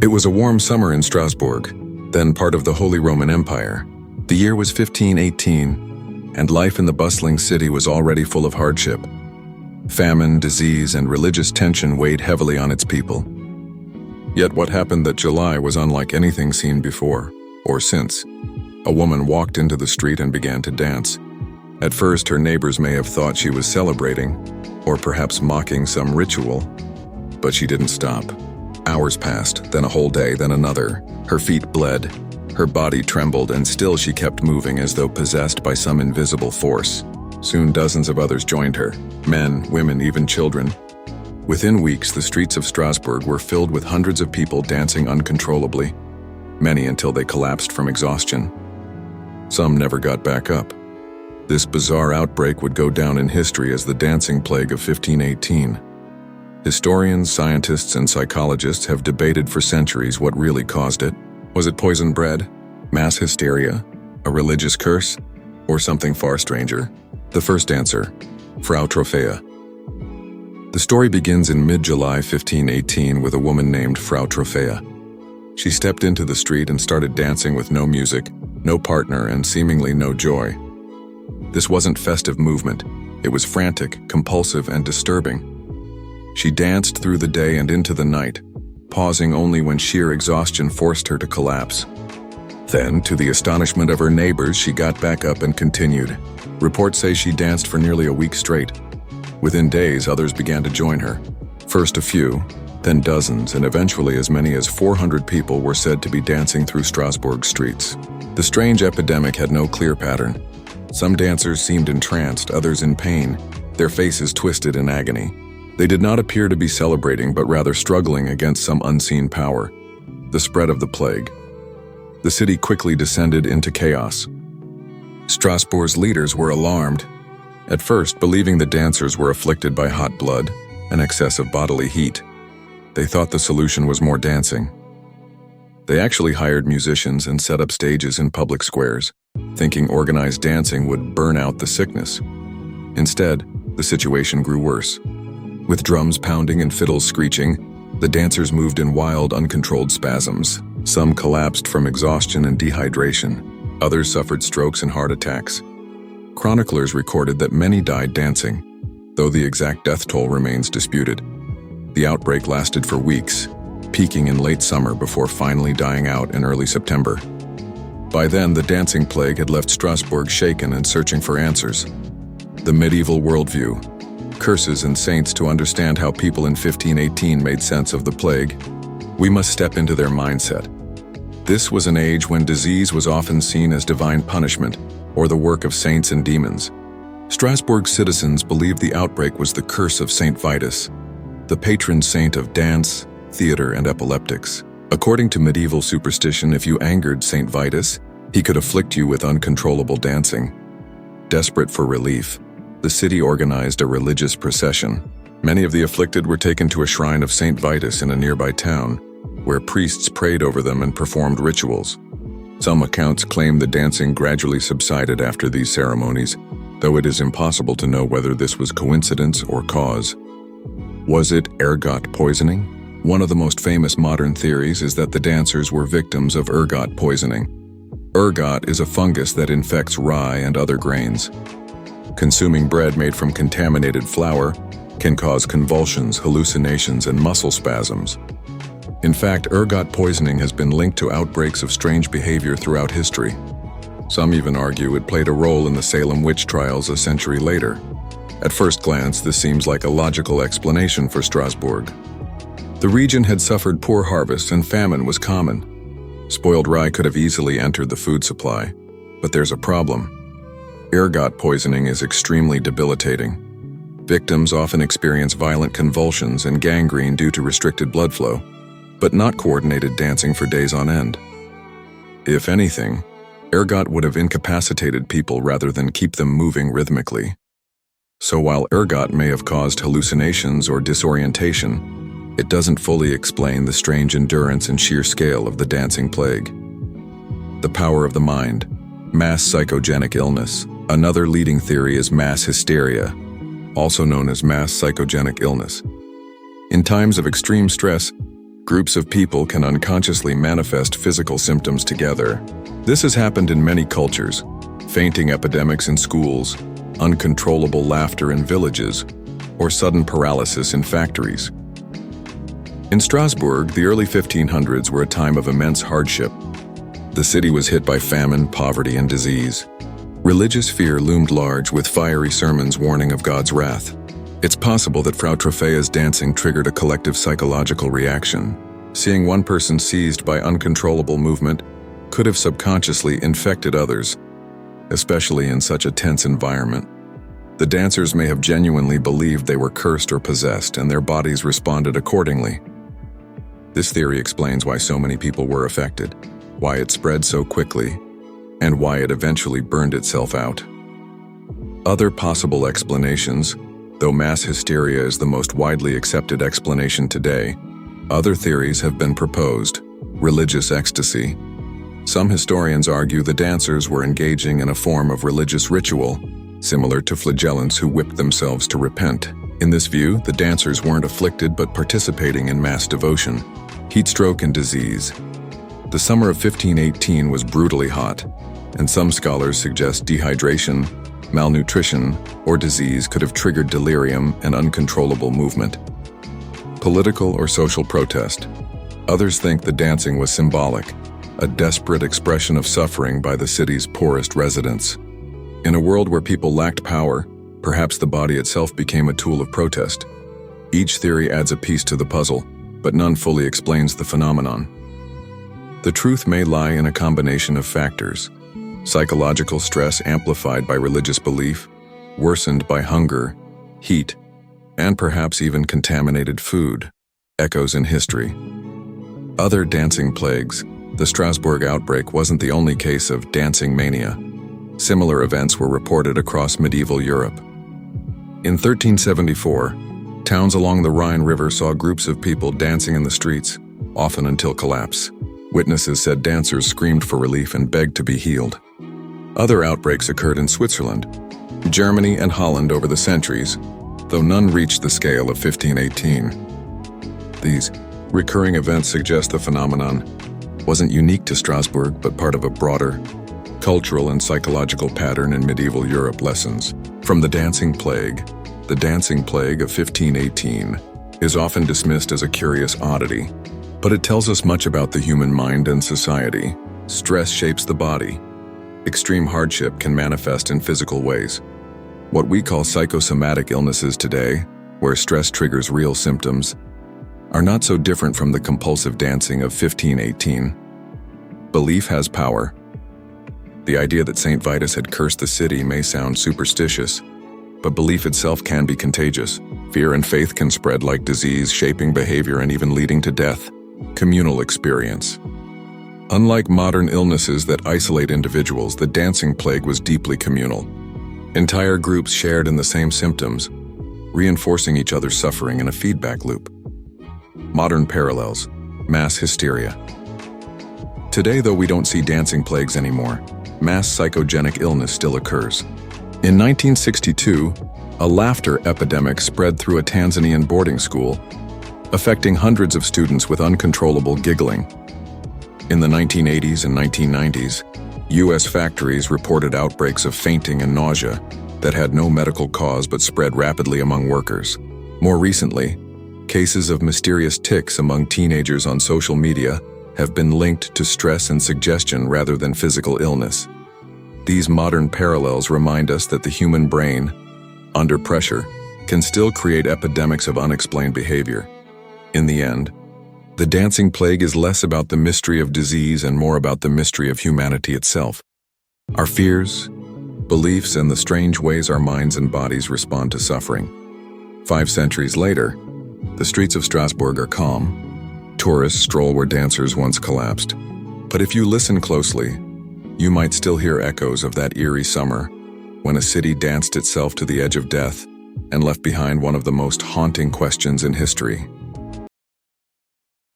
It was a warm summer in Strasbourg, then part of the Holy Roman Empire. The year was 1518, and life in the bustling city was already full of hardship. Famine, disease, and religious tension weighed heavily on its people. Yet what happened that July was unlike anything seen before, or since. A woman walked into the street and began to dance. At first, her neighbors may have thought she was celebrating, or perhaps mocking some ritual, but she didn't stop. Hours passed, then a whole day, then another. Her feet bled, her body trembled, and still she kept moving as though possessed by some invisible force. Soon dozens of others joined her, men, women, even children. Within weeks, the streets of Strasbourg were filled with hundreds of people dancing uncontrollably, many until they collapsed from exhaustion. Some never got back up. This bizarre outbreak would go down in history as the dancing plague of 1518. Historians, scientists, and psychologists have debated for centuries what really caused it. Was it poisoned bread, mass hysteria, a religious curse, or something far stranger? The first answer, Frau Trophäa. The story begins in mid-July 1518 with a woman named Frau Trophäa. She stepped into the street and started dancing with no music, no partner, and seemingly no joy. This wasn't festive movement. It was frantic, compulsive, and disturbing. She danced through the day and into the night, pausing only when sheer exhaustion forced her to collapse. Then, to the astonishment of her neighbors, she got back up and continued. Reports say she danced for nearly a week straight. Within days, others began to join her. First a few, then dozens, and eventually as many as 400 people were said to be dancing through Strasbourg streets. The strange epidemic had no clear pattern. Some dancers seemed entranced, others in pain, their faces twisted in agony. They did not appear to be celebrating, but rather struggling against some unseen power. The spread of the plague. The city quickly descended into chaos. Strasbourg's leaders were alarmed, at first believing the dancers were afflicted by hot blood and excess of bodily heat. They thought the solution was more dancing. They actually hired musicians and set up stages in public squares, thinking organized dancing would burn out the sickness. Instead, the situation grew worse. With drums pounding and fiddles screeching, the dancers moved in wild, uncontrolled spasms. Some collapsed from exhaustion and dehydration. Others suffered strokes and heart attacks. Chroniclers recorded that many died dancing, though the exact death toll remains disputed. The outbreak lasted for weeks, peaking in late summer before finally dying out in early September. By then, the dancing plague had left Strasbourg shaken and searching for answers. The medieval worldview, curses and saints. To understand how people in 1518 made sense of the plague, we must step into their mindset. This was an age when disease was often seen as divine punishment or the work of saints and demons. Strasbourg citizens believed the outbreak was the curse of Saint Vitus, the patron saint of dance, theater, and epileptics. According to medieval superstition, if you angered Saint Vitus, he could afflict you with uncontrollable dancing. Desperate for relief, the city organized a religious procession. Many of the afflicted were taken to a shrine of Saint Vitus in a nearby town, where priests prayed over them and performed rituals. Some accounts claim the dancing gradually subsided after these ceremonies, though it is impossible to know whether this was coincidence or cause. Was it ergot poisoning? One of the most famous modern theories is that the dancers were victims of ergot poisoning. Ergot is a fungus that infects rye and other grains. Consuming bread made from contaminated flour can cause convulsions, hallucinations, and muscle spasms. In fact, ergot poisoning has been linked to outbreaks of strange behavior throughout history. Some even argue it played a role in the Salem witch trials a century later. At first glance, this seems like a logical explanation for Strasbourg. The region had suffered poor harvests and famine was common. Spoiled rye could have easily entered the food supply. But there's a problem. Ergot poisoning is extremely debilitating. Victims often experience violent convulsions and gangrene due to restricted blood flow, but not coordinated dancing for days on end. If anything, ergot would have incapacitated people rather than keep them moving rhythmically. So while ergot may have caused hallucinations or disorientation, it doesn't fully explain the strange endurance and sheer scale of the dancing plague. The power of the mind, mass psychogenic illness. Another leading theory is mass hysteria, also known as mass psychogenic illness. In times of extreme stress, Groups of people can unconsciously manifest physical symptoms together. This has happened in many cultures: fainting epidemics in schools, uncontrollable laughter in villages, or sudden paralysis in factories. In Strasbourg, the early 1500s were a time of immense hardship. The city was hit by famine, poverty, and disease. Religious fear loomed large, with fiery sermons warning of God's wrath. It's possible that Frau Troffea's dancing triggered a collective psychological reaction. Seeing one person seized by uncontrollable movement could have subconsciously infected others, especially in such a tense environment. The dancers may have genuinely believed they were cursed or possessed, and their bodies responded accordingly. This theory explains why so many people were affected, why it spread so quickly, and why it eventually burned itself out. Other possible explanations, though mass hysteria is the most widely accepted explanation today, other theories have been proposed. Religious ecstasy. Some historians argue the dancers were engaging in a form of religious ritual, similar to flagellants who whipped themselves to repent. In this view, the dancers weren't afflicted but participating in mass devotion. Heat stroke and disease. The summer of 1518 was brutally hot, and some scholars suggest dehydration, malnutrition, or disease could have triggered delirium and uncontrollable movement. Political or social protest. Others think the dancing was symbolic, a desperate expression of suffering by the city's poorest residents. In a world where people lacked power, perhaps the body itself became a tool of protest. Each theory adds a piece to the puzzle, but none fully explains the phenomenon. The truth may lie in a combination of factors: psychological stress amplified by religious belief, worsened by hunger, heat, and perhaps even contaminated food. Echoes in history. Other dancing plagues. The Strasbourg outbreak wasn't the only case of dancing mania. Similar events were reported across medieval Europe. In 1374, towns along the Rhine River saw groups of people dancing in the streets, often until collapse. Witnesses said dancers screamed for relief and begged to be healed. Other outbreaks occurred in Switzerland, Germany, and Holland over the centuries, though none reached the scale of 1518. These recurring events suggest the phenomenon wasn't unique to Strasbourg, but part of a broader cultural and psychological pattern in medieval Europe. Lessons from the dancing plague. The dancing plague of 1518 is often dismissed as a curious oddity, but it tells us much about the human mind and society. Stress shapes the body. Extreme hardship can manifest in physical ways. What we call psychosomatic illnesses today, where stress triggers real symptoms, are not so different from the compulsive dancing of 1518. Belief has power. The idea that Saint Vitus had cursed the city may sound superstitious, but belief itself can be contagious. Fear and faith can spread like disease, shaping behavior and even leading to death. Communal experience. Unlike modern illnesses that isolate individuals, the dancing plague was deeply communal. Entire groups shared in the same symptoms, reinforcing each other's suffering in a feedback loop. Modern parallels. Mass hysteria. Today, though we don't see dancing plagues anymore, mass psychogenic illness still occurs. In 1962, a laughter epidemic spread through a Tanzanian boarding school, affecting hundreds of students with uncontrollable giggling. In the 1980s and 1990s, U.S. factories reported outbreaks of fainting and nausea that had no medical cause but spread rapidly among workers. More recently, cases of mysterious tics among teenagers on social media have been linked to stress and suggestion rather than physical illness. These modern parallels remind us that the human brain, under pressure, can still create epidemics of unexplained behavior. In the end, the dancing plague is less about the mystery of disease and more about the mystery of humanity itself. Our fears, beliefs, and the strange ways our minds and bodies respond to suffering. 5 centuries later, the streets of Strasbourg are calm. Tourists stroll where dancers once collapsed. But if you listen closely, you might still hear echoes of that eerie summer when a city danced itself to the edge of death and left behind one of the most haunting questions in history.